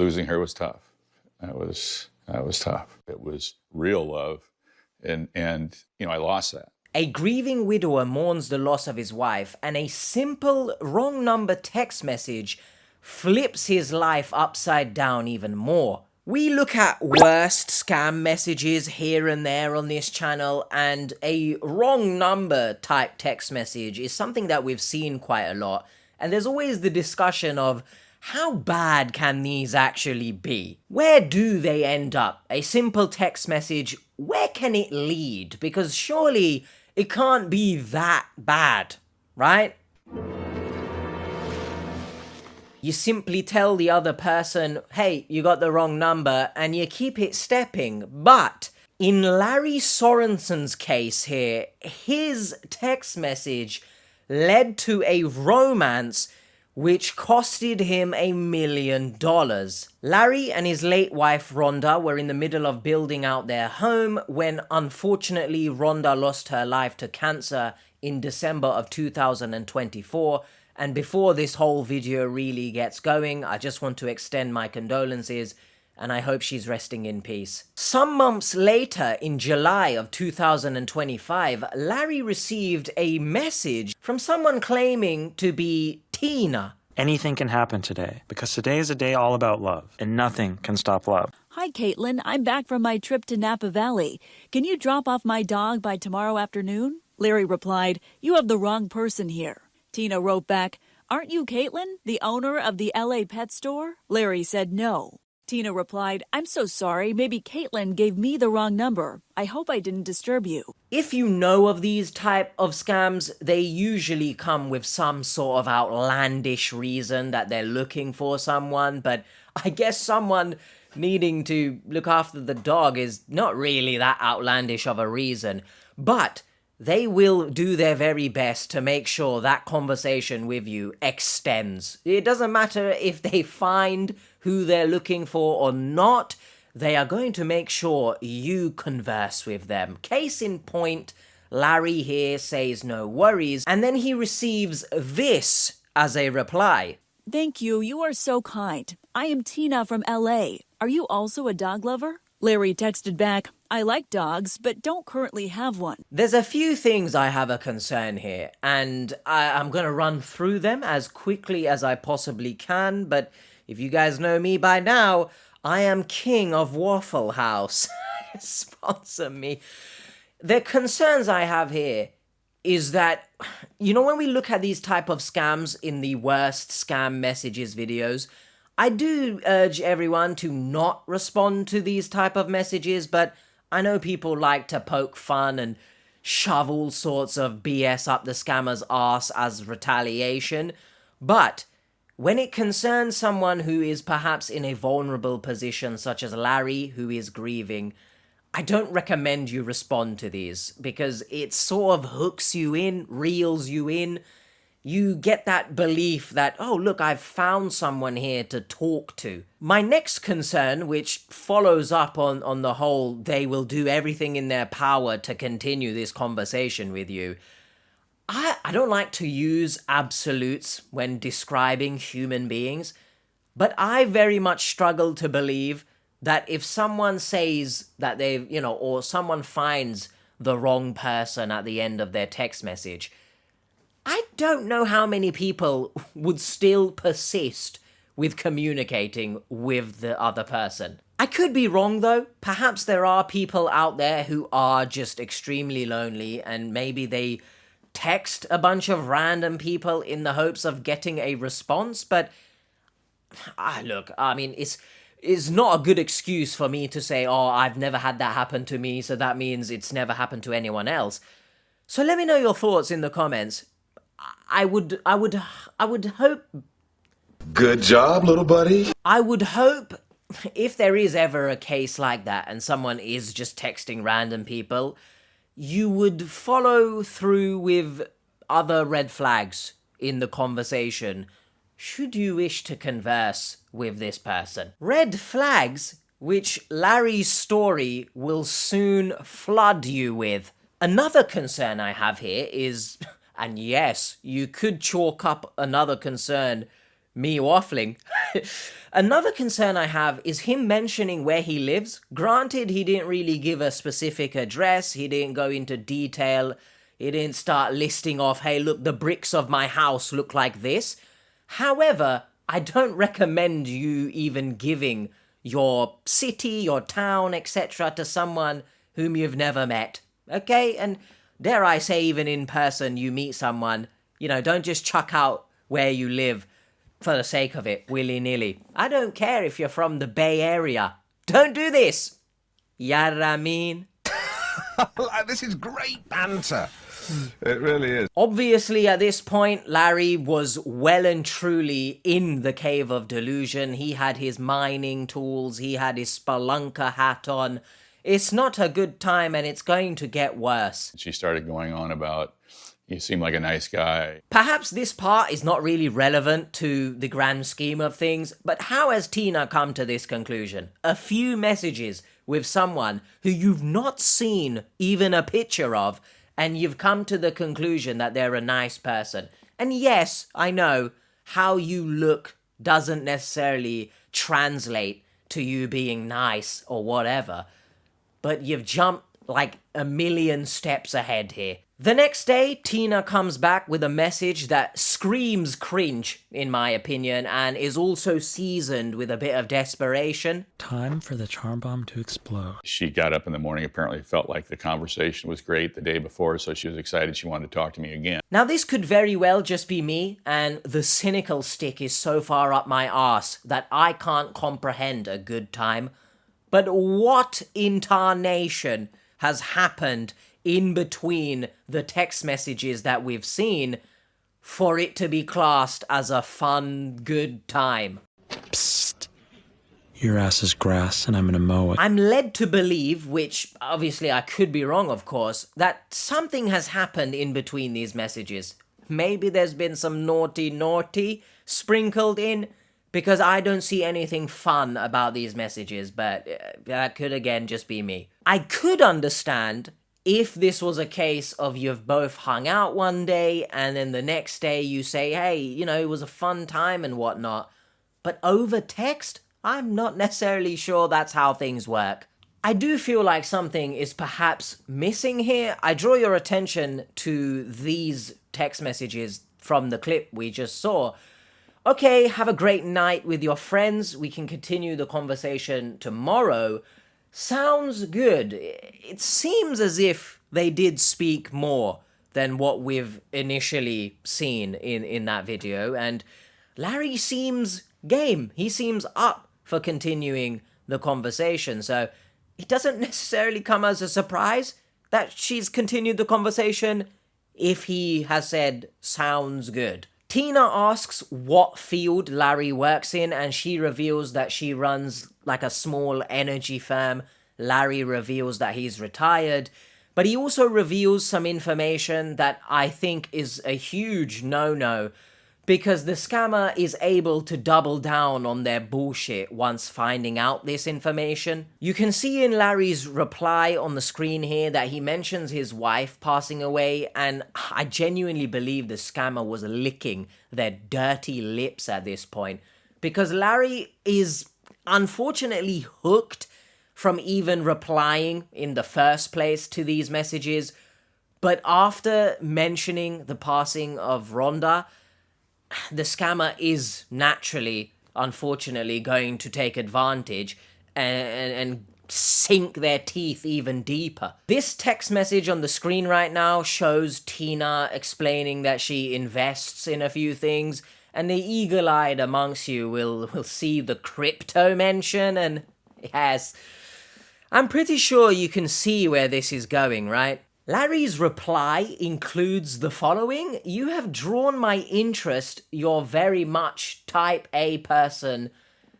losing her was tough. That was tough. It was real love, and I lost that. A grieving widower mourns the loss of his wife, and a simple wrong number text message flips his life upside down even more. We look at worst scam messages here and there on this channel, and a wrong number type text message is something that we've seen quite a lot. And there's always the discussion of how bad can these actually be? Where do they end up? A simple text message, where can it lead? Because surely it can't be that bad, right? You simply tell the other person, hey, you got the wrong number, and you keep it stepping. But in Larry Sorensen's case here, his text message led to a romance which costed him $1 million. Larry and his late wife Rhonda were in the middle of building out their home when unfortunately Rhonda lost her life to cancer in December of 2024. And before this whole video really gets going, I just want to extend my condolences, and I hope she's resting in peace. Some months later, in July of 2025, Larry received a message from someone claiming to be Tina. Anything can happen today, because today is a day all about love, and nothing can stop love. Hi, Caitlin. I'm back from my trip to Napa Valley. Can you drop off my dog by tomorrow afternoon? Larry replied, you have the wrong person here. Tina wrote back, aren't you Caitlin, the owner of the LA pet store? Larry said no. Tina replied, I'm so sorry, maybe Caitlin gave me the wrong number. I hope I didn't disturb you. If you know of these type of scams, they usually come with some sort of outlandish reason that they're looking for someone, but I guess someone needing to look after the dog is not really that outlandish of a reason. But they will do their very best to make sure that conversation with you extends. It doesn't matter if they find who they're looking for or not, they are going to make sure you converse with them. Case in point, Larry here says no worries, and then he receives this as a reply. Thank you, you are so kind. I am Tina from LA. Are you also a dog lover? Larry texted back, I like dogs, but don't currently have one. There's a few things I have a concern here, and I'm going to run through them as quickly as I possibly can, but if you guys know me by now, I am king of Waffle House. Sponsor me. The concerns I have here is that, when we look at these type of scams in the worst scam messages videos, I do urge everyone to not respond to these type of messages, but I know people like to poke fun and shove all sorts of BS up the scammer's arse as retaliation. But when it concerns someone who is perhaps in a vulnerable position, such as Larry, who is grieving, I don't recommend you respond to these, because it sort of hooks you in, reels you in. You get that belief that, oh, look, I've found someone here to talk to. My next concern, which follows up on the whole, they will do everything in their power to continue this conversation with you. I don't like to use absolutes when describing human beings, but I very much struggle to believe that if someone says that they've, or someone finds the wrong person at the end of their text message, I don't know how many people would still persist with communicating with the other person. I could be wrong though. Perhaps there are people out there who are just extremely lonely and maybe they text a bunch of random people in the hopes of getting a response, but look, I mean, it's not a good excuse for me to say, oh, I've never had that happen to me, so that means it's never happened to anyone else. So let me know your thoughts in the comments. I would hope... Good job, little buddy. I would hope if there is ever a case like that and someone is just texting random people, you would follow through with other red flags in the conversation should you wish to converse with this person. Red flags which Larry's story will soon flood you with. Another concern I have here is, and yes, you could chalk up another concern, me waffling. Another concern I have is him mentioning where he lives. Granted, he didn't really give a specific address, he didn't go into detail, he didn't start listing off, hey, look, the bricks of my house look like this. However, I don't recommend you even giving your city, your town, etc. to someone whom you've never met. Okay? And dare I say, even in person, you meet someone, don't just chuck out where you live for the sake of it, willy-nilly. I don't care if you're from the Bay Area. Don't do this. Yara mean. This is great banter. It really is. Obviously, at this point, Larry was well and truly in the cave of delusion. He had his mining tools, he had his spelunker hat on. It's not a good time, and it's going to get worse. She started going on about, you seem like a nice guy. Perhaps this part is not really relevant to the grand scheme of things, but how has Tina come to this conclusion? A few messages with someone who you've not seen even a picture of, and you've come to the conclusion that they're a nice person. And yes, I know, how you look doesn't necessarily translate to you being nice or whatever, but you've jumped like a million steps ahead here. The next day, Tina comes back with a message that screams cringe, in my opinion, and is also seasoned with a bit of desperation. Time for the charm bomb to explode. She got up in the morning, apparently felt like the conversation was great the day before, so she was excited she wanted to talk to me again. Now, this could very well just be me, and the cynical stick is so far up my arse that I can't comprehend a good time. But what in tarnation has happened in between the text messages that we've seen for it to be classed as a fun, good time? Psst. Your ass is grass and I'm gonna mow it. I'm led to believe, which obviously I could be wrong of course, that something has happened in between these messages. Maybe there's been some naughty sprinkled in, because I don't see anything fun about these messages, but that could again just be me. I could understand if this was a case of you've both hung out one day and then the next day you say, hey, it was a fun time and whatnot. But over text, I'm not necessarily sure that's how things work. I do feel like something is perhaps missing here. I draw your attention to these text messages from the clip we just saw. Okay, have a great night with your friends. We can continue the conversation tomorrow. Sounds good. It seems as if they did speak more than what we've initially seen in that video, and Larry seems game. He seems up for continuing the conversation, so it doesn't necessarily come as a surprise that she's continued the conversation if he has said, sounds good. Tina asks what field Larry works in, and she reveals that she runs like a small energy firm. Larry reveals that he's retired, but he also reveals some information that I think is a huge no-no, because the scammer is able to double down on their bullshit once finding out this information. You can see in Larry's reply on the screen here that he mentions his wife passing away, and I genuinely believe the scammer was licking their dirty lips at this point, because Larry is unfortunately hooked from even replying in the first place to these messages, but after mentioning the passing of Rhonda, the scammer is naturally, unfortunately, going to take advantage and sink their teeth even deeper. This text message on the screen right now shows Tina explaining that she invests in a few things, and the eagle-eyed amongst you will see the crypto mention, and yes, I'm pretty sure you can see where this is going, right? Larry's reply includes the following: you have drawn my interest, you're very much type A person,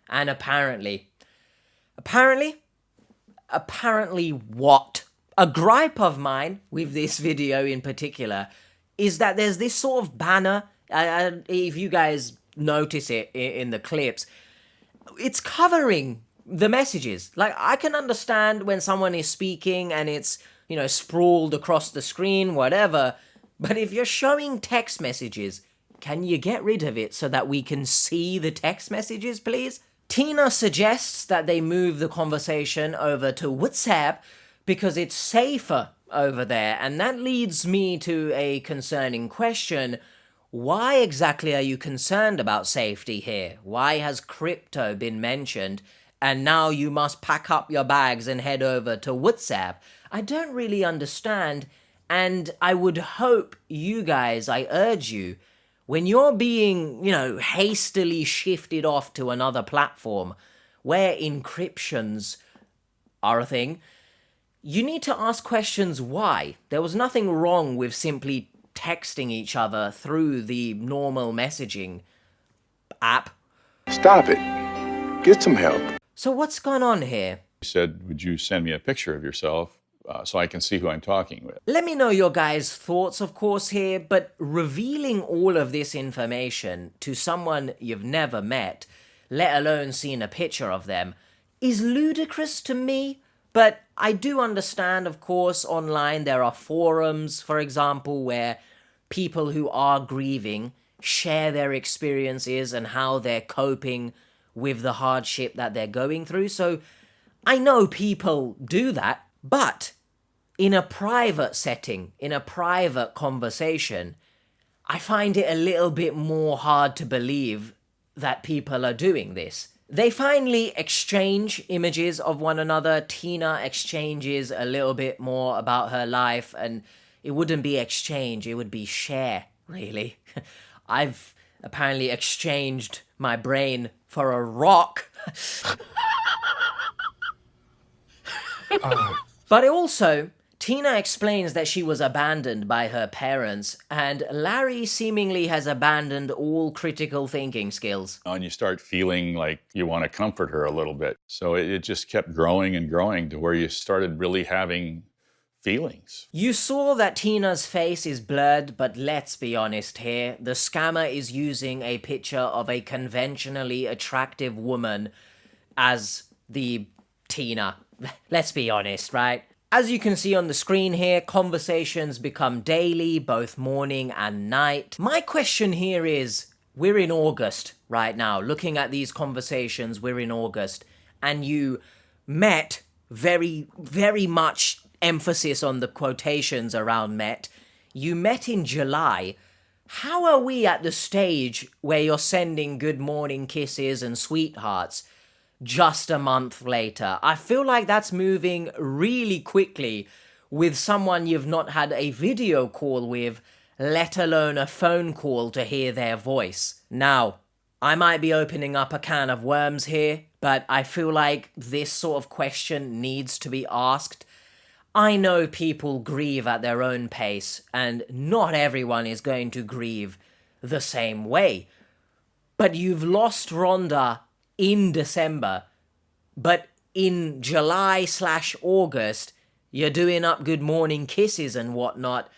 and apparently what? A gripe of mine with this video in particular is that there's this sort of banner, if you guys notice it in the clips, it's covering the messages. Like, I can understand when someone is speaking and it's, sprawled across the screen, whatever. But if you're showing text messages, can you get rid of it so that we can see the text messages, please? Tina suggests that they move the conversation over to WhatsApp because it's safer over there, and that leads me to a concerning question. Why exactly are you concerned about safety here? Why has crypto been mentioned, and now you must pack up your bags and head over to WhatsApp? I don't really understand, and I would hope you guys, I urge you, when you're being, hastily shifted off to another platform where encryptions are a thing, you need to ask questions why. There was nothing wrong with simply texting each other through the normal messaging app. Stop it. Get some help. So what's gone on here? He said, would you send me a picture of yourself so I can see who I'm talking with? Let me know your guys' thoughts, of course, here, but revealing all of this information to someone you've never met, let alone seen a picture of them, is ludicrous to me. But I do understand, of course, online there are forums, for example, where people who are grieving share their experiences and how they're coping with the hardship that they're going through. So I know people do that, but in a private setting, in a private conversation, I find it a little bit more hard to believe that people are doing this. They finally exchange images of one another. Tina exchanges a little bit more about her life, and it wouldn't be exchange, it would be share, really. I've apparently exchanged my brain for a rock. But also, Tina explains that she was abandoned by her parents, and Larry seemingly has abandoned all critical thinking skills. And you start feeling like you want to comfort her a little bit. So it just kept growing and growing to where you started really having feelings. You saw that Tina's face is blurred, but let's be honest here. The scammer is using a picture of a conventionally attractive woman as the Tina. Let's be honest, right? As you can see on the screen here, conversations become daily, both morning and night. My question here is, we're in August right now. Looking at these conversations, we're in August. And you met, very, very much emphasis on the quotations around met. You met in July. How are we at the stage where you're sending good morning kisses and sweethearts just a month later? I feel like that's moving really quickly with someone you've not had a video call with, let alone a phone call to hear their voice. Now, I might be opening up a can of worms here, but I feel like this sort of question needs to be asked. I know people grieve at their own pace, and not everyone is going to grieve the same way. But you've lost Rhonda in December, but in July/August, you're doing up good morning kisses and whatnot.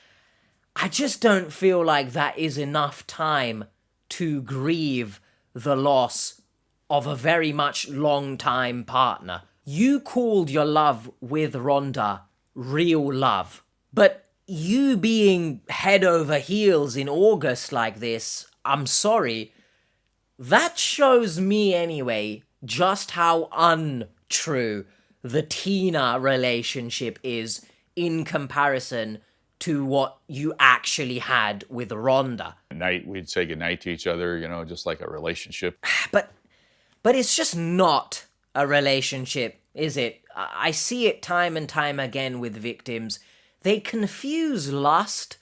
I just don't feel like that is enough time to grieve the loss of a very much long-time partner. You called your love with Rhonda real love, but you being head over heels in August like this, I'm sorry, that shows me anyway just how untrue the Tina relationship is in comparison to what you actually had with Rhonda. At night, we'd say goodnight to each other, just like a relationship. But it's just not a relationship, is it? I see it time and time again with victims. They confuse lust,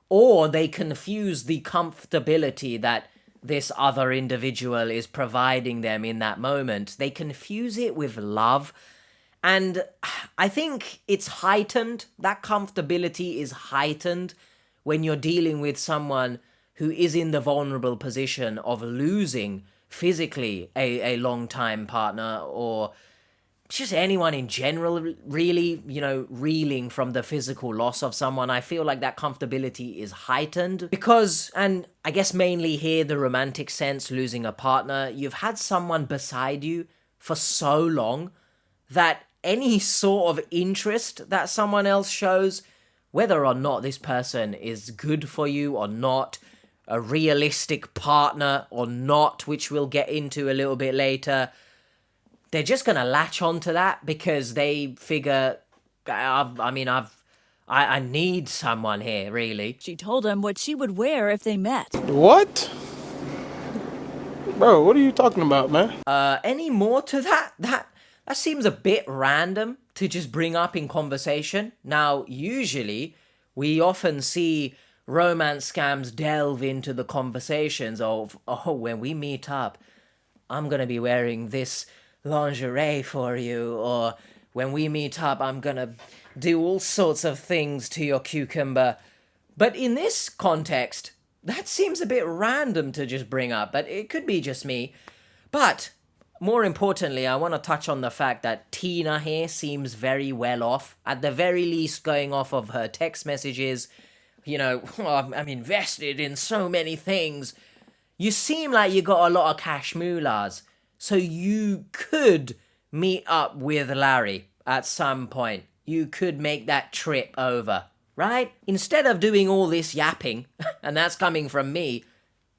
or they confuse the comfortability that this other individual is providing them in that moment. They confuse it with love. And I think it's heightened. That comfortability is heightened when you're dealing with someone who is in the vulnerable position of losing physically a long-time partner, or just anyone in general, really, reeling from the physical loss of someone. I feel like that comfortability is heightened because, and I guess mainly here, the romantic sense, losing a partner, you've had someone beside you for so long that any sort of interest that someone else shows, whether or not this person is good for you or not, a realistic partner or not, which we'll get into a little bit later, they're just gonna latch onto that because they figure, I need someone here, really. She told him what she would wear if they met. What? Bro, what are you talking about, man? Any more to that? That seems a bit random to just bring up in conversation. Now, usually, we often see romance scams delve into the conversations of, oh, when we meet up, I'm gonna be wearing this lingerie for you, or when we meet up, I'm gonna do all sorts of things to your cucumber. But in this context, that seems a bit random to just bring up, but it could be just me. But more importantly, I want to touch on the fact that Tina here seems very well off, at the very least going off of her text messages. You know, oh, I'm invested in so many things. You seem like you got a lot of cash moolahs, so you could meet up with Larry at some point. You could make that trip over, right? Instead of doing all this yapping, and that's coming from me,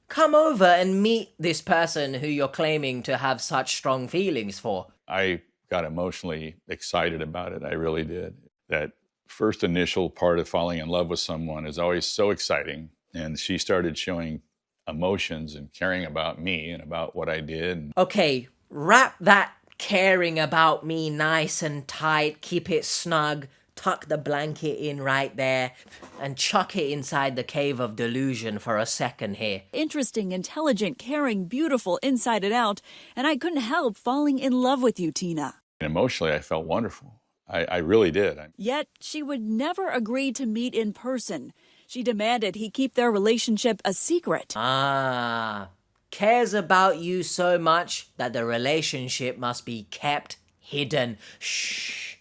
come over and meet this person who you're claiming to have such strong feelings for. I got emotionally excited about it. I really did. That first initial part of falling in love with someone is always so exciting. And she started showing emotions and caring about me and about what I did. Okay, wrap that caring about me nice and tight, keep it snug, tuck the blanket in right there, and chuck it inside the cave of delusion for a second here. Interesting, intelligent, caring, beautiful, inside and out, and I couldn't help falling in love with you, Tina. And emotionally, I felt wonderful. I really did. Yet she would never agree to meet in person. She demanded he keep their relationship a secret. Cares about you so much that the relationship must be kept hidden. Shh.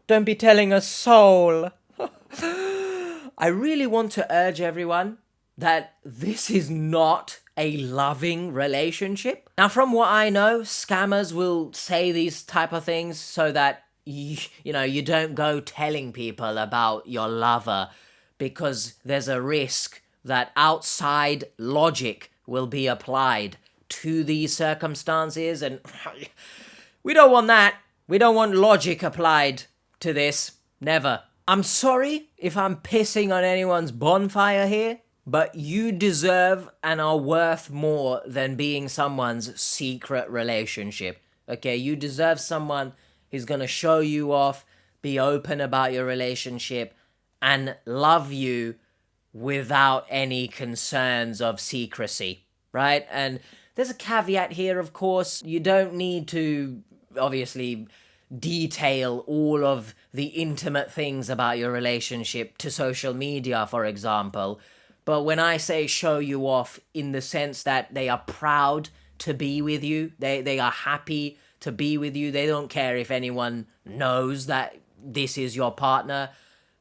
Don't be telling a soul. I really want to urge everyone that this is not a loving relationship. Now, from what I know, scammers will say these type of things so that you don't go telling people about your lover, because there's a risk that outside logic will be applied to these circumstances, and we don't want that. We don't want logic applied to this. Never. I'm sorry if I'm pissing on anyone's bonfire here, but you deserve and are worth more than being someone's secret relationship. Okay, you deserve someone who's gonna show you off, be open about your relationship, and love you without any concerns of secrecy, right? And there's a caveat here, of course. You don't need to, obviously, detail all of the intimate things about your relationship to social media, for example. But when I say show you off, in the sense that they are proud to be with you, they are happy to be with you, they don't care if anyone knows that this is your partner.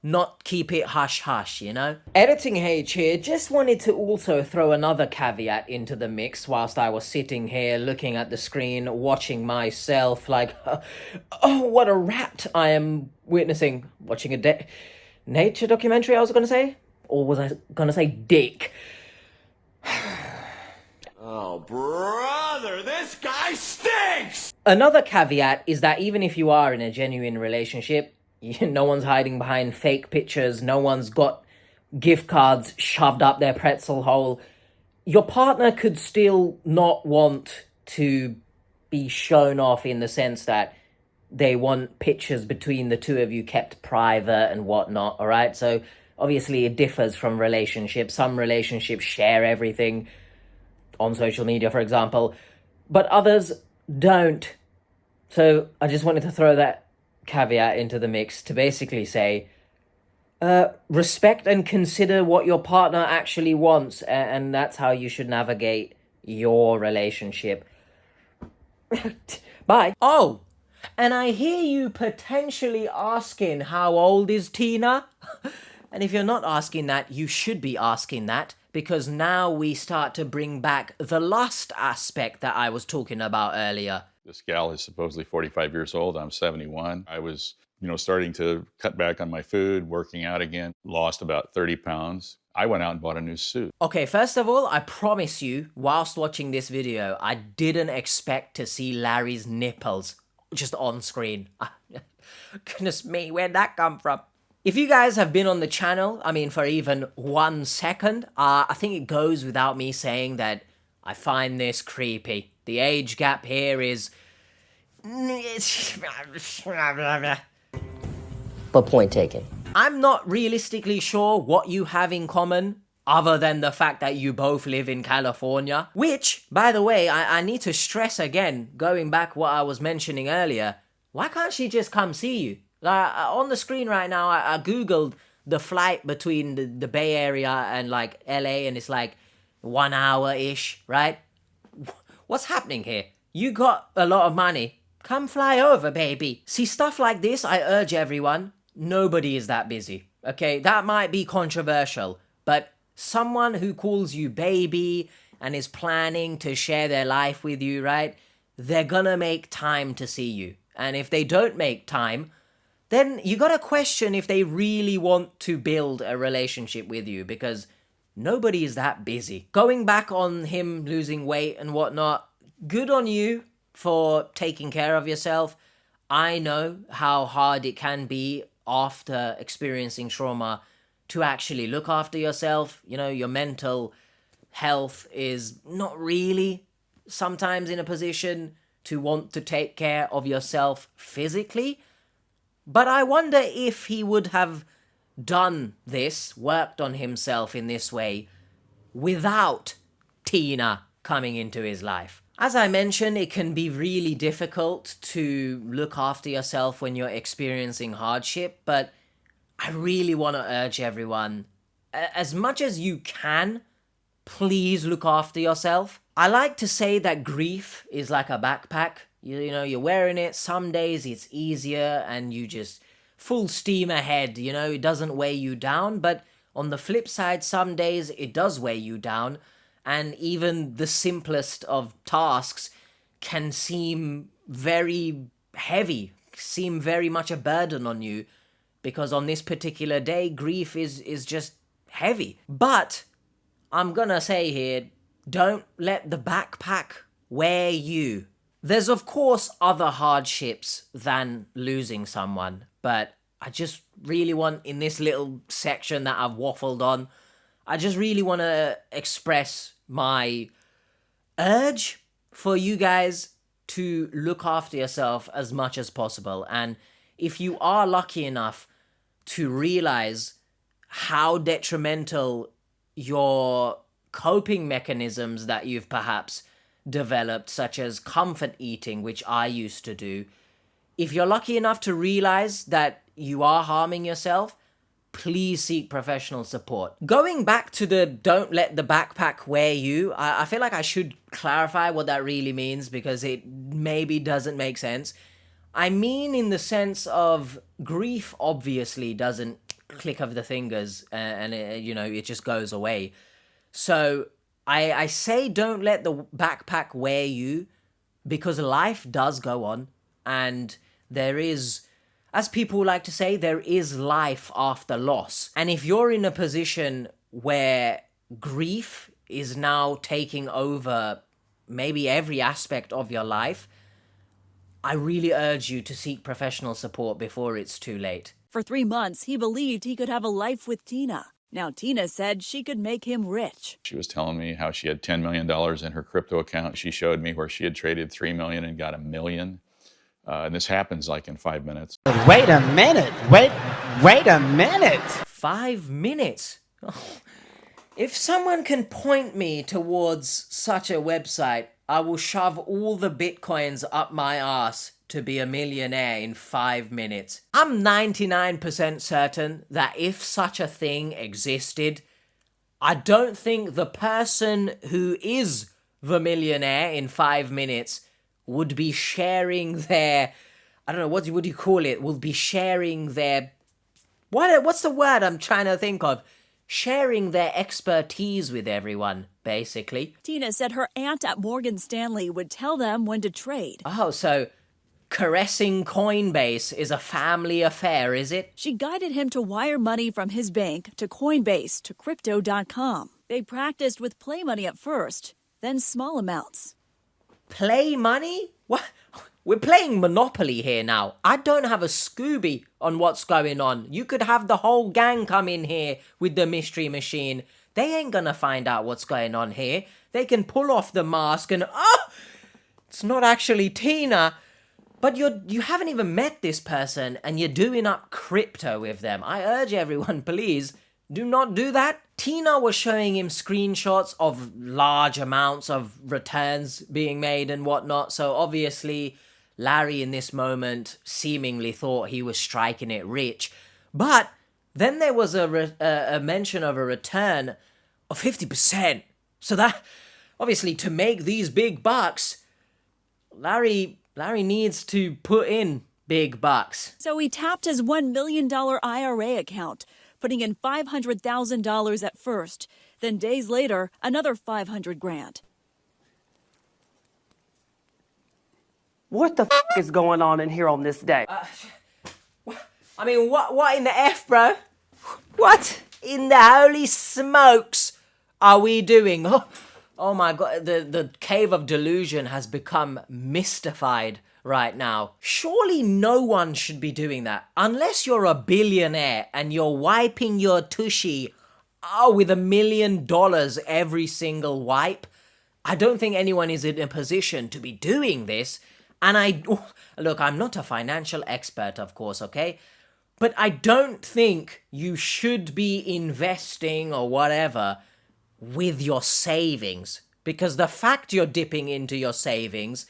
Not keep it hush-hush, you know? Editing H here just wanted to also throw another caveat into the mix whilst I was sitting here looking at the screen, watching myself like, oh, what a rat I am witnessing. Watching a nature documentary, I was going to say? Or was I going to say dick? Oh, brother, this guy stinks! Another caveat is that even if you are in a genuine relationship, no one's hiding behind fake pictures, no one's got gift cards shoved up their pretzel hole, your partner could still not want to be shown off, in the sense that they want pictures between the two of you kept private and whatnot, alright? So obviously it differs from relationships. Some relationships share everything on social media, for example, but others don't. So I just wanted to throw that caveat into the mix to basically say, respect and consider what your partner actually wants, and that's how you should navigate your relationship. Bye. Oh, and I hear you potentially asking, how old is Tina? And if you're not asking that, you should be asking that, because now we start to bring back the lust aspect that I was talking about earlier. This gal is supposedly 45 years old. I'm 71. I was, starting to cut back on my food, working out again, lost about 30 pounds. I went out and bought a new suit. Okay, first of all, I promise you, whilst watching this video, I didn't expect to see Larry's nipples just on screen. Goodness me, where'd that come from? If you guys have been on the channel, I mean, for even 1 second, I think it goes without me saying that I find this creepy. The age gap here is... But point taken. I'm not realistically sure what you have in common, other than the fact that you both live in California. Which, by the way, I need to stress again, going back what I was mentioning earlier, why can't she just come see you? Like, on the screen right now, I googled the flight between the Bay Area and like LA, and it's like 1 hour-ish, right? What's happening here? You got a lot of money. Come fly over, baby. See, stuff like this, I urge everyone, nobody is that busy, okay? That might be controversial, but someone who calls you baby and is planning to share their life with you, right? They're gonna make time to see you. And if they don't make time, then you gotta question if they really want to build a relationship with you, because nobody is that busy. Going back on him losing weight and whatnot, good on you for taking care of yourself. I know how hard it can be after experiencing trauma to actually look after yourself. You know, your mental health is not really sometimes in a position to want to take care of yourself physically. But I wonder if he would have done this, worked on himself in this way, without Tina coming into his life. As I mentioned, it can be really difficult to look after yourself when you're experiencing hardship, but I really want to urge everyone, as much as you can, please look after yourself. I like to say that grief is like a backpack. You know, you're wearing it, some days it's easier and you just full steam ahead, you know, it doesn't weigh you down, but on the flip side, some days it does weigh you down. And even the simplest of tasks can seem very heavy, seem very much a burden on you, because on this particular day, grief is just heavy. But I'm gonna say here, don't let the backpack wear you. There's of course other hardships than losing someone, but I just really want, in this little section that I've waffled on, I just really want to express my urge for you guys to look after yourself as much as possible. And if you are lucky enough to realize how detrimental your coping mechanisms that you've perhaps developed, such as comfort eating, which I used to do, if you're lucky enough to realize that you are harming yourself, please seek professional support. Going back to the don't let the backpack wear you, I feel like I should clarify what that really means, because it maybe doesn't make sense. I mean in the sense of grief obviously doesn't click of the fingers and it, you know, it just goes away. So I say don't let the backpack wear you, because life does go on, and there is, as people like to say, there is life after loss. And if you're in a position where grief is now taking over maybe every aspect of your life, I really urge you to seek professional support before it's too late. For 3 months, he believed he could have a life with Tina. Now Tina said she could make him rich. She was telling me how she had $10 million in her crypto account. She showed me where she had traded $3 million and got $1 million. And this happens like in 5 minutes. Wait a minute. Wait a minute. 5 minutes? If someone can point me towards such a website, I will shove all the bitcoins up my ass to be a millionaire in 5 minutes. I'm 99% certain that if such a thing existed, I don't think the person who is the millionaire in 5 minutes would be sharing their, I don't know, what do you call it? Would be sharing their, what's the word I'm trying to think of? Sharing their expertise with everyone, basically. Tina said her aunt at Morgan Stanley would tell them when to trade. Oh, so caressing Coinbase is a family affair, is it? She guided him to wire money from his bank to Coinbase to Crypto.com. They practiced with play money at first, then small amounts. Play money? What? We're playing Monopoly here now. I don't have a Scooby on what's going on. You could have the whole gang come in here with the mystery machine. They ain't gonna find out what's going on here. They can pull off the mask and, oh, it's not actually Tina. But you haven't even met this person and you're doing up crypto with them. I urge everyone, please, do not do that. Tina was showing him screenshots of large amounts of returns being made and whatnot. So obviously, Larry in this moment seemingly thought he was striking it rich. But then there was a mention of a return of 50%. So that, obviously, to make these big bucks, Larry needs to put in big bucks. So he tapped his $1 million IRA account, putting in $500,000 at first. Then days later, another $500,000. What the is going on in here on this day? I mean, what in the F, bro? What in the holy smokes are we doing? Oh my God, the cave of delusion has become mystified right now. Surely no one should be doing that. Unless you're a billionaire and you're wiping your tushy with $1 million every single wipe. I don't think anyone is in a position to be doing this. And look, I'm not a financial expert, of course, okay? But I don't think you should be investing or whatever with your savings, because the fact you're dipping into your savings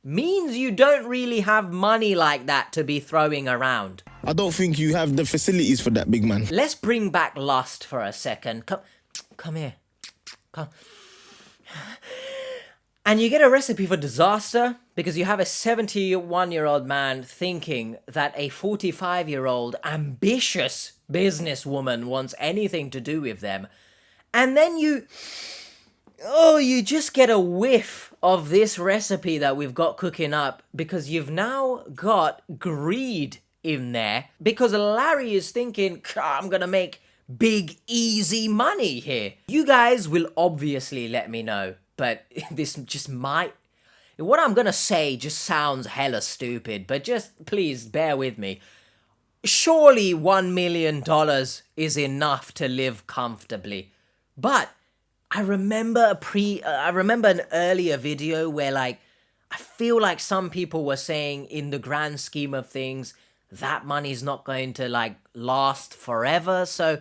means you don't really have money like that to be throwing around. I don't think you have the facilities for that, big man. Let's bring back lust for a second. Come here. Come. And you get a recipe for disaster because you have a 71-year-old man thinking that a 45-year-old ambitious businesswoman wants anything to do with them. And then you just get a whiff of this recipe that we've got cooking up because you've now got greed in there because Larry is thinking, I'm going to make big, easy money here. You guys will obviously let me know, but this just might... What I'm going to say just sounds hella stupid, but just please bear with me. Surely $1 million is enough to live comfortably. But I remember an earlier video where I feel like some people were saying in the grand scheme of things, that money's not going to last forever. So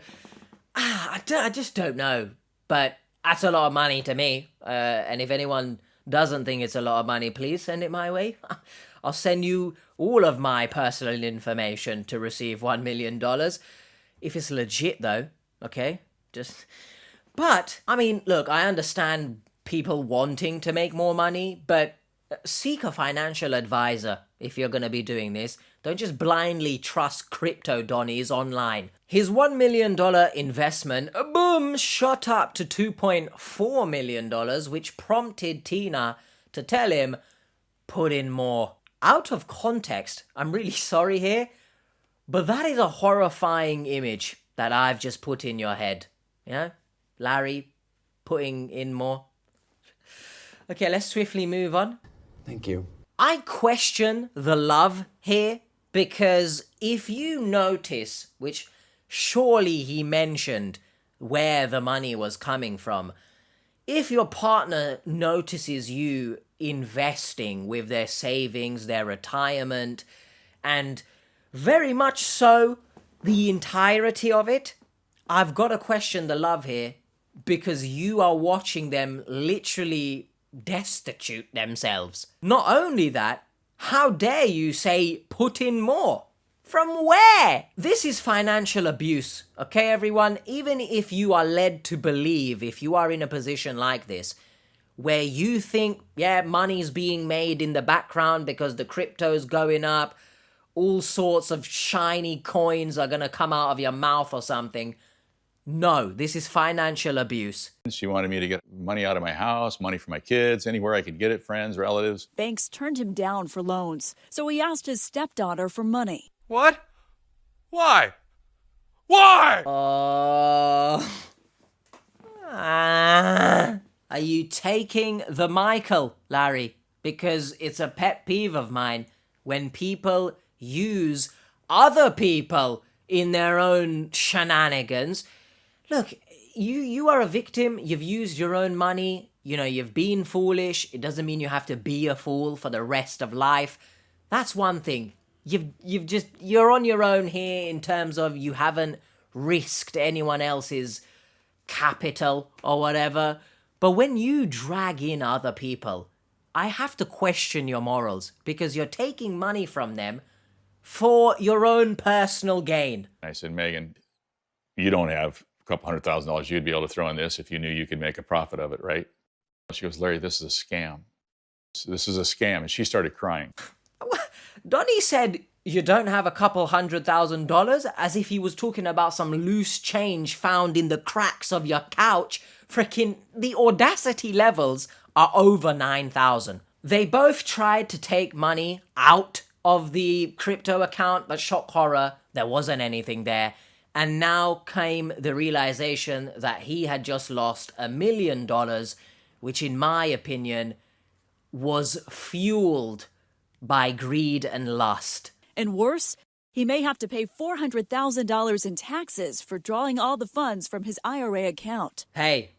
I just don't know. But that's a lot of money to me. And if anyone doesn't think it's a lot of money, please send it my way. I'll send you all of my personal information to receive $1 million. If it's legit though, okay? But, I mean, look, I understand people wanting to make more money, but seek a financial advisor if you're going to be doing this. Don't just blindly trust crypto donnies online. His $1 million investment, boom, shot up to $2.4 million, which prompted Tina to tell him, put in more. Out of context, I'm really sorry here, but that is a horrifying image that I've just put in your head. You know? Larry putting in more. Okay, let's swiftly move on. Thank you. I question the love here because if you notice, which surely he mentioned where the money was coming from, if your partner notices you investing with their savings, their retirement, and very much so the entirety of it, I've got to question the love here because you are watching them literally destitute themselves. Not only that, how dare you say put in more? From where? This is financial abuse, okay everyone? Even if you are led to believe, if you are in a position like this, where you think, yeah, money's being made in the background because the crypto's going up, all sorts of shiny coins are gonna come out of your mouth or something, No, this is financial abuse. She wanted me to get money out of my house, money for my kids, anywhere I could get it, friends, relatives. Banks turned him down for loans, so he asked his stepdaughter for money. What? Why? Why? Are you taking the Michael, Larry? Because it's a pet peeve of mine when people use other people in their own shenanigans. Look, you are a victim. You've used your own money. You know, you've been foolish. It doesn't mean you have to be a fool for the rest of life. That's one thing. You're on your own here in terms of you haven't risked anyone else's capital or whatever. But when you drag in other people, I have to question your morals because you're taking money from them for your own personal gain. I said, Megan, you don't have a couple $100,000 you'd be able to throw in this if you knew you could make a profit of it, right? She goes, Larry, this is a scam. This is a scam. And she started crying. Donnie said you don't have a couple $100,000 as if he was talking about some loose change found in the cracks of your couch. Frickin' the audacity levels are over 9,000. They both tried to take money out of the crypto account, but shock horror, there wasn't anything there. And now came the realization that he had just lost $1 million, which in my opinion was fueled by greed and lust. And worse, he may have to pay $400,000 in taxes for drawing all the funds from his IRA account. Hey,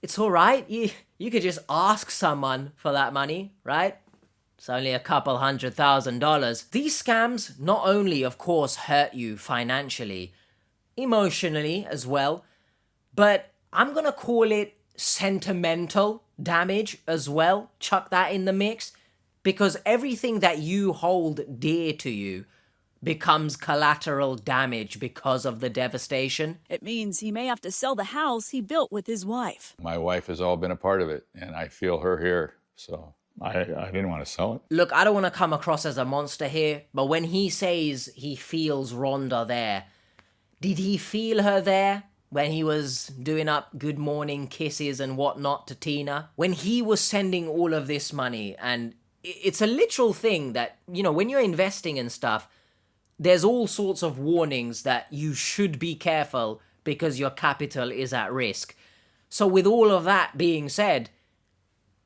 it's all right. You could just ask someone for that money, right? It's only a couple $100,000. These scams not only, of course, hurt you financially, emotionally as well, but I'm gonna call it sentimental damage as well. Chuck that in the mix, because everything that you hold dear to you becomes collateral damage because of the devastation. It means he may have to sell the house he built with his wife. My wife has all been a part of it, and I feel her here, so I didn't want to sell it. Look, I don't want to come across as a monster here, but when he says he feels Rhonda there, did he feel her there when he was doing up good morning kisses and whatnot to Tina? When he was sending all of this money, and it's a literal thing that, you know, when you're investing in stuff, there's all sorts of warnings that you should be careful because your capital is at risk. So with all of that being said,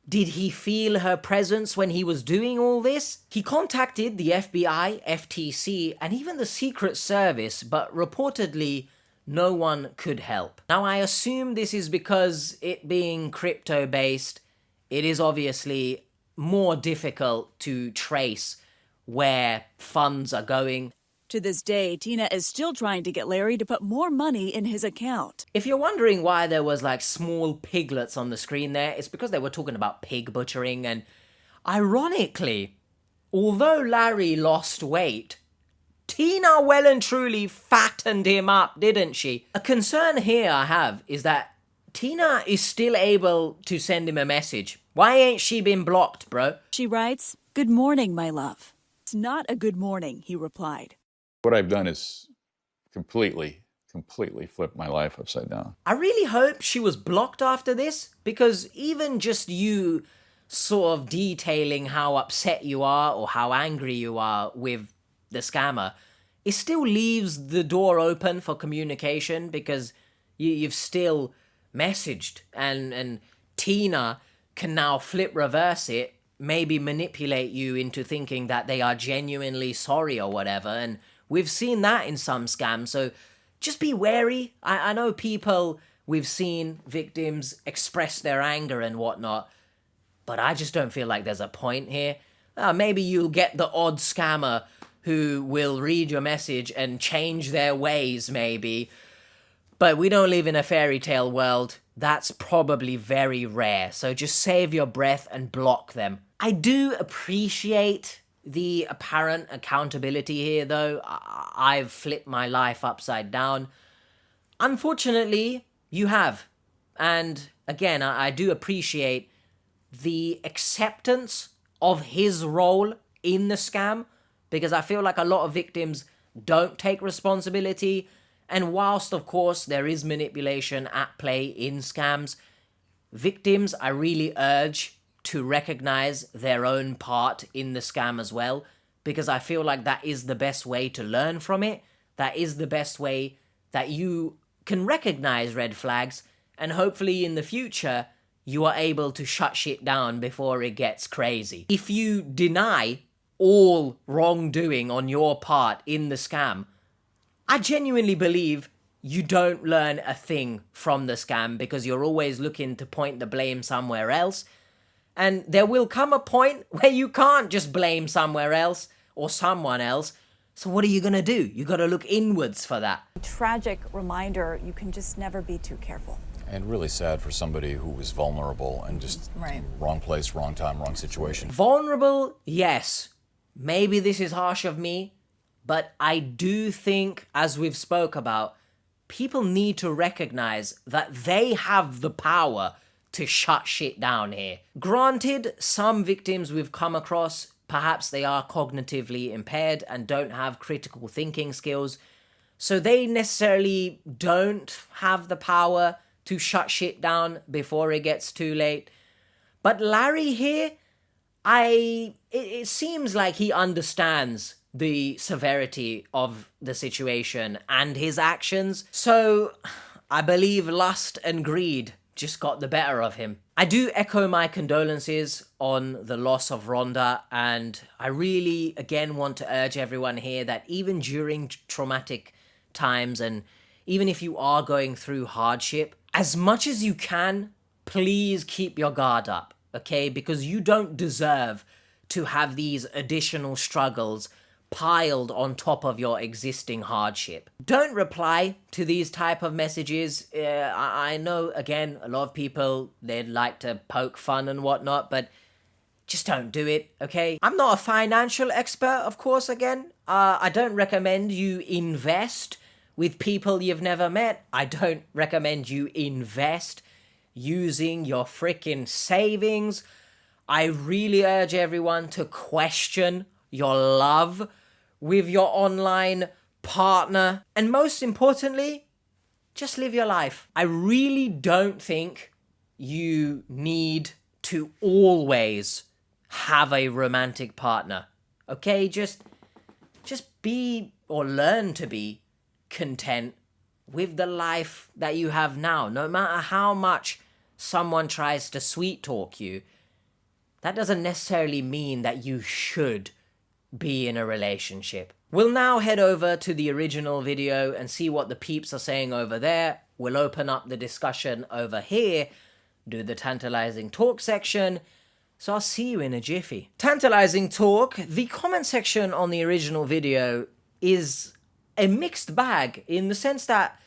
did he feel her presence when he was doing all this? He contacted the FBI, FTC, and even the Secret Service, but reportedly no one could help. Now, I assume this is because it being crypto-based, it is obviously more difficult to trace where funds are going. To this day, Tina is still trying to get Larry to put more money in his account. If you're wondering why there was like small piglets on the screen there, it's because they were talking about pig butchering, and ironically, although Larry lost weight, Tina well and truly fattened him up, didn't she? A concern here I have is that Tina is still able to send him a message. Why ain't she been blocked, bro? She writes, "Good morning, my love." "It's not a good morning," he replied. What I've done is completely flipped my life upside down. I really hope she was blocked after this, because even just you sort of detailing how upset you are or how angry you are with the scammer, it still leaves the door open for communication, because you've still messaged, and Tina can now reverse it, maybe manipulate you into thinking that they are genuinely sorry or whatever, and we've seen that in some scams, so just be wary. I know people, we've seen victims express their anger and whatnot, but I just don't feel like there's a point here. Maybe you'll get the odd scammer who will read your message and change their ways, maybe, but we don't live in a fairy tale world. That's probably very rare, so just save your breath and block them. I do appreciate the apparent accountability here, though. I've flipped my life upside down. Unfortunately, you have. And again, I do appreciate the acceptance of his role in the scam, because I feel like a lot of victims don't take responsibility And whilst, of course, there is manipulation at play in scams, victims, I really urge to recognize their own part in the scam as well, because I feel like that is the best way to learn from it. That is the best way that you can recognize red flags, and hopefully in the future, you are able to shut shit down before it gets crazy. If you deny all wrongdoing on your part in the scam, I genuinely believe you don't learn a thing from the scam, because you're always looking to point the blame somewhere else. And there will come a point where you can't just blame somewhere else or someone else. So what are you going to do? You got to look inwards for that. Tragic reminder, you can just never be too careful. And really sad for somebody who was vulnerable and just wrong place, wrong time, wrong situation. Vulnerable, yes. Maybe this is harsh of me, but I do think, as we've spoke about, people need to recognize that they have the power to shut shit down here. Granted, some victims we've come across, perhaps they are cognitively impaired and don't have critical thinking skills, so they necessarily don't have the power to shut shit down before it gets too late. But Larry here, it seems like he understands the severity of the situation and his actions. So I believe lust and greed just got the better of him. I do echo my condolences on the loss of Rhonda, and I really, again, want to urge everyone here that even during traumatic times, and even if you are going through hardship, as much as you can, please keep your guard up, okay? Because you don't deserve to have these additional struggles piled on top of your existing hardship. Don't reply to these type of messages. I know, again, a lot of people, they'd like to poke fun and whatnot, but just don't do it, okay? I'm not a financial expert, of course, again. I don't recommend you invest with people you've never met. I don't recommend you invest using your freaking savings. I really urge everyone to question your love with your online partner. And most importantly, just live your life. I really don't think you need to always have a romantic partner. Okay? Just be, or learn to be, content with the life that you have now. No matter how much someone tries to sweet talk you, that doesn't necessarily mean that you should be in a relationship. We'll now head over to the original video and see what the peeps are saying over there. We'll open up the discussion over here, do the tantalizing talk section. So I'll see you in a jiffy. Tantalizing talk, the comment section on the original video is a mixed bag, in the sense that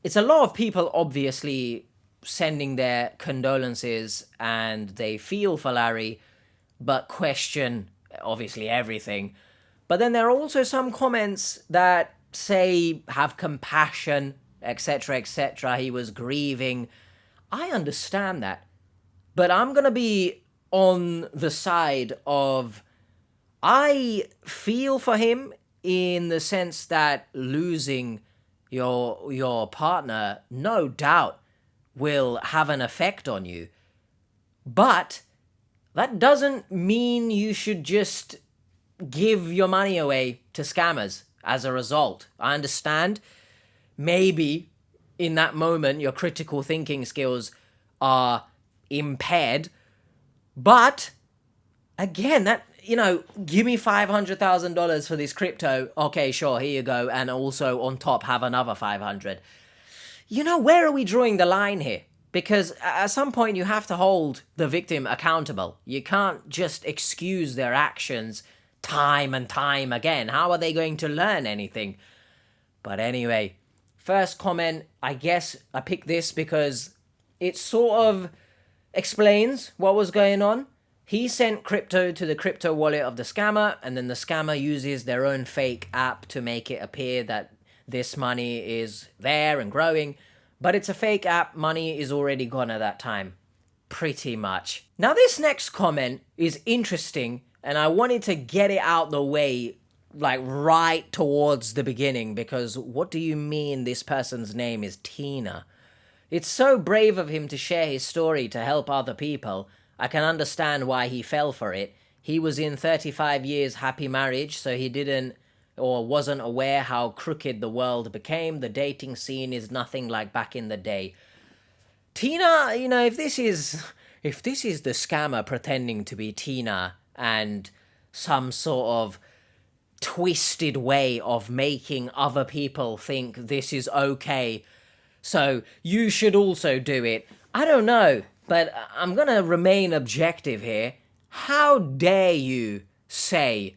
it's a lot of people obviously sending their condolences and they feel for Larry, but question obviously everything. But then there are also some comments that say, have compassion, etc., etc. He was grieving. I understand that. But I'm going to be on the side of, I feel for him in the sense that losing your partner, no doubt, will have an effect on you. But that doesn't mean you should just give your money away to scammers as a result. I understand maybe in that moment your critical thinking skills are impaired, but again, that, give me $500,000 for this crypto. Okay, sure, here you go. And also on top have another 500. Where are we drawing the line here? Because at some point you have to hold the victim accountable. You can't just excuse their actions time and time again. How are they going to learn anything? But anyway, first comment, I guess I picked this because it sort of explains what was going on. He sent crypto to the crypto wallet of the scammer, and then the scammer uses their own fake app to make it appear that this money is there and growing. But it's a fake app, money is already gone at that time. Pretty much. Now this next comment is interesting, and I wanted to get it out the way like right towards the beginning, because what do you mean this person's name is Tina? It's so brave of him to share his story to help other people. I can understand why he fell for it. He was in 35 years happy marriage, so he didn't or wasn't aware how crooked the world became. The dating scene is nothing like back in the day. Tina, you know, if this is the scammer pretending to be Tina and some sort of twisted way of making other people think this is okay, so you should also do it. I don't know, but I'm gonna remain objective here. How dare you say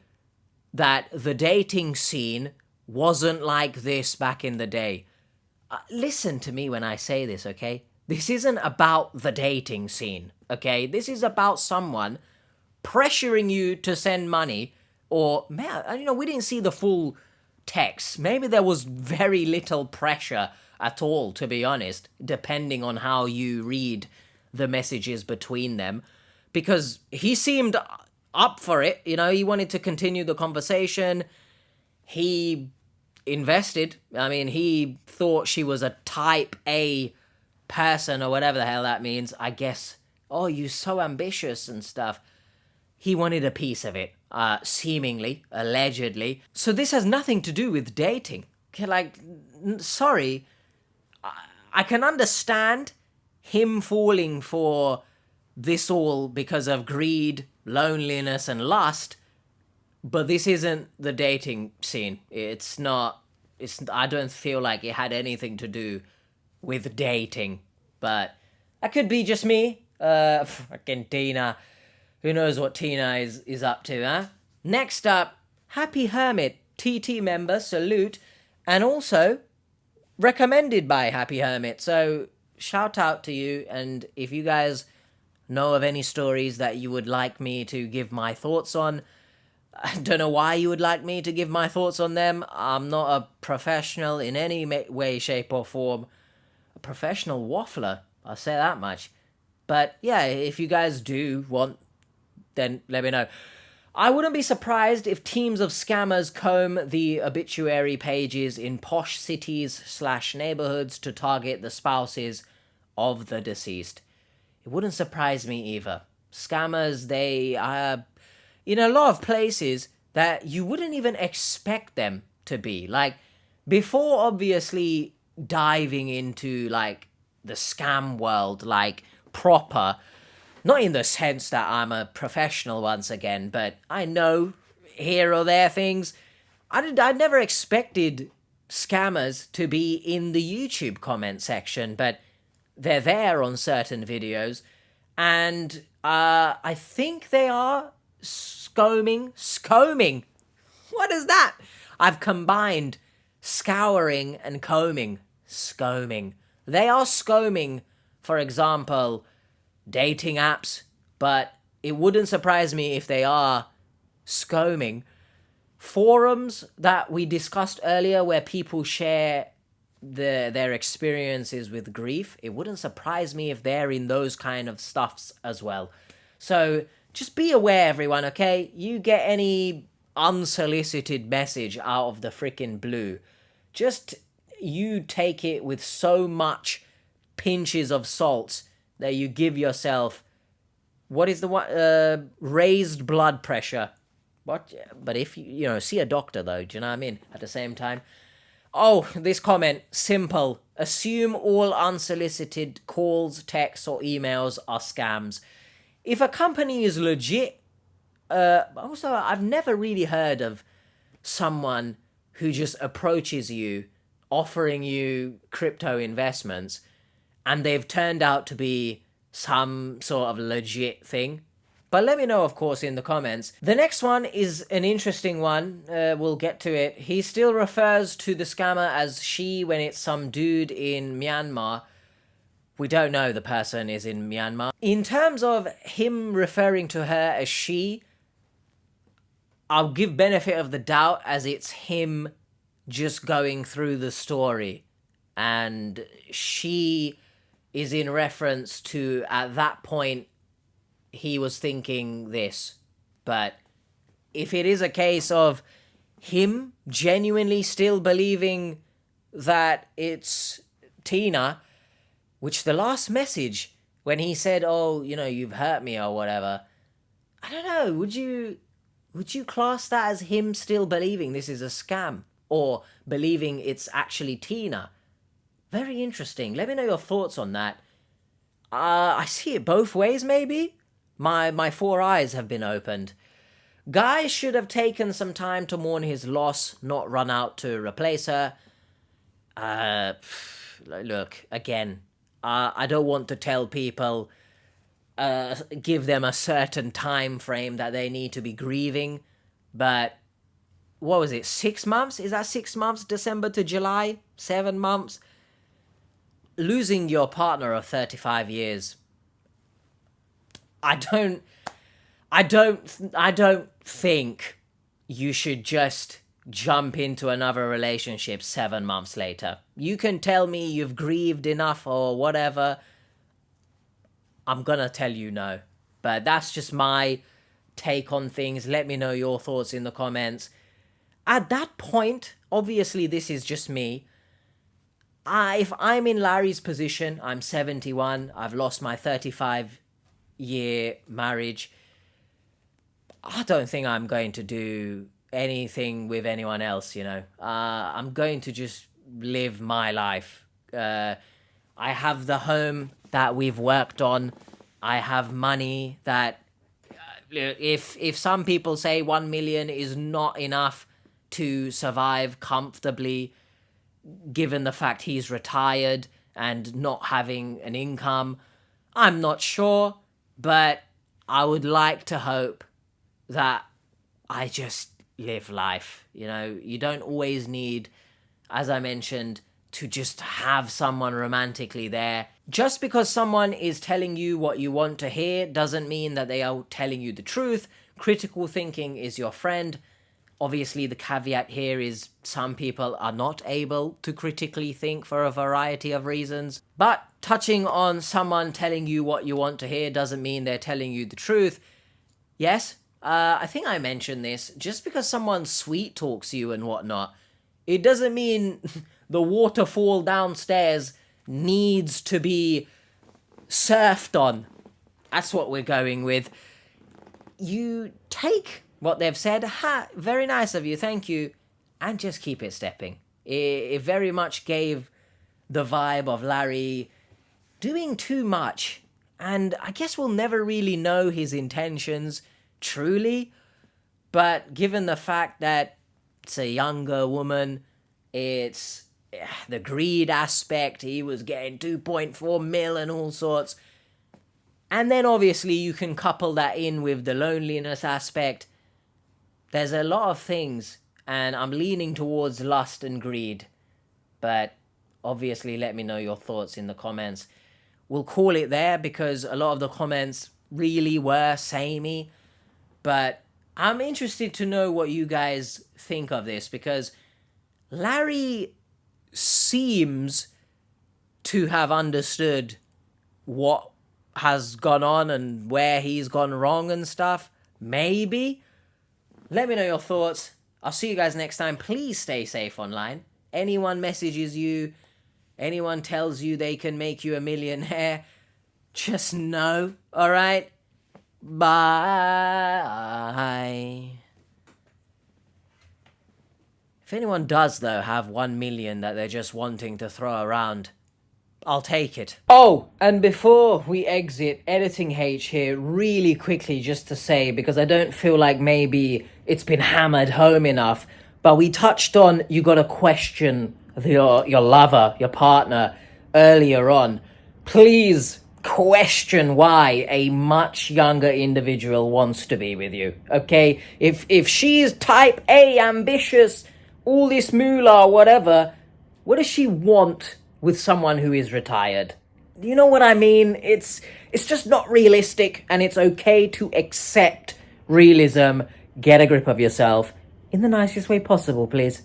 that the dating scene wasn't like this back in the day? Listen to me when I say this, okay? This isn't about the dating scene, okay? This is about someone pressuring you to send money, or, man, you know, we didn't see the full text. Maybe there was very little pressure at all, to be honest, depending on how you read the messages between them, because he seemed up for it, you know, he wanted to continue the conversation. He invested. I mean, he thought she was a type A person or whatever the hell that means, I guess. Oh, you're so ambitious and stuff. He wanted a piece of it, seemingly, allegedly. So this has nothing to do with dating. Okay, like, sorry, I can understand him falling for this all because of greed, loneliness, and lust, but this isn't the dating scene. I don't feel like it had anything to do with dating, but that could be just me. Fucking Tina. Who knows what Tina is up to, huh? Next up, Happy Hermit, TT member, salute, and also recommended by Happy Hermit. So shout out to you, and if you guys know of any stories that you would like me to give my thoughts on, I don't know why you would like me to give my thoughts on them. I'm not a professional in any way, shape, or form. A professional waffler, I'll say that much. But yeah, if you guys do want, then let me know. I wouldn't be surprised if teams of scammers comb the obituary pages in posh cities/neighborhoods to target the spouses of the deceased. It wouldn't surprise me either. Scammers, they are in a lot of places that you wouldn't even expect them to be. Like, before obviously diving into, like, the scam world, like, proper, not in the sense that I'm a professional once again, but I know here or there things. I never expected scammers to be in the YouTube comment section, but they're there on certain videos, and I think they are scomming. What is that? I've combined scouring and combing. Scomming. They are scomming, for example, dating apps, but it wouldn't surprise me if they are scomming forums that we discussed earlier, where people share their experiences with grief. It wouldn't surprise me if they're in those kind of stuffs as well. So just be aware, everyone, okay? You get any unsolicited message out of the freaking blue, just you take it with so much pinches of salt that you give yourself, what is the one, raised blood pressure. What? But if you see a doctor though, do you know what I mean? At the same time. Oh, this comment, simple. Assume all unsolicited calls, texts, or emails are scams. If a company is legit, also, I've never really heard of someone who just approaches you, offering you crypto investments, and they've turned out to be some sort of legit thing. But let me know, of course, in the comments. The next one is an interesting one. We'll get to it. He still refers to the scammer as she when it's some dude in Myanmar. We don't know the person is in Myanmar. In terms of him referring to her as she, I'll give benefit of the doubt as it's him just going through the story. And she is in reference to, at that point, he was thinking this. But if it is a case of him genuinely still believing that it's Tina, which the last message when he said, oh, you know, you've hurt me or whatever, I don't know, would you class that as him still believing this is a scam or believing it's actually Tina? Very interesting. Let me know your thoughts on that. I see it both ways, maybe. My four eyes have been opened. Guy should have taken some time to mourn his loss, not run out to replace her. Look, again, I don't want to tell people, give them a certain time frame that they need to be grieving, but what was it, 6 months? Is that 6 months, December to July? 7 months? Losing your partner of 35 years, I don't think you should just jump into another relationship 7 months later. You can tell me you've grieved enough or whatever. I'm gonna tell you no. But that's just my take on things. Let me know your thoughts in the comments. At that point, obviously this is just me. If I'm in Larry's position, I'm 71, I've lost my 35-year marriage, I don't think I'm going to do anything with anyone else, you know. I'm going to just live my life. I have the home that we've worked on. I have money that, if some people say 1 million is not enough to survive comfortably, given the fact he's retired and not having an income, I'm not sure, but I would like to hope that I just live life. You know, you don't always need, as I mentioned, to just have someone romantically there. Just because someone is telling you what you want to hear doesn't mean that they are telling you the truth. Critical thinking is your friend. Obviously, the caveat here is some people are not able to critically think for a variety of reasons. But touching on someone telling you what you want to hear doesn't mean they're telling you the truth. Yes, I think I mentioned this. Just because someone sweet talks you and whatnot, it doesn't mean the waterfall downstairs needs to be surfed on. That's what we're going with. You take what they've said, very nice of you, thank you, and just keep it stepping. It very much gave the vibe of Larry doing too much, and I guess we'll never really know his intentions truly, but given the fact that it's a younger woman, it's the greed aspect, he was getting 2.4 mil and all sorts, and then obviously you can couple that in with the loneliness aspect. There's a lot of things, and I'm leaning towards lust and greed. But obviously, let me know your thoughts in the comments. We'll call it there because a lot of the comments really were samey. But I'm interested to know what you guys think of this, because Larry seems to have understood what has gone on and where he's gone wrong and stuff. Maybe. Let me know your thoughts. I'll see you guys next time. Please stay safe online. Anyone messages you, anyone tells you they can make you a millionaire, just know, alright? Bye. If anyone does, though, have 1 million that they're just wanting to throw around, I'll take it. Oh, and before we exit, Editing H here really quickly just to say, because I don't feel like maybe it's been hammered home enough, but we touched on you got to question your lover, your partner earlier on. Please question why a much younger individual wants to be with you, okay? If she's type A, ambitious, all this moolah, whatever, what does she want with someone who is retired? You know what I mean? It's just not realistic, and it's okay to accept realism. Get a grip of yourself in the nicest way possible, please.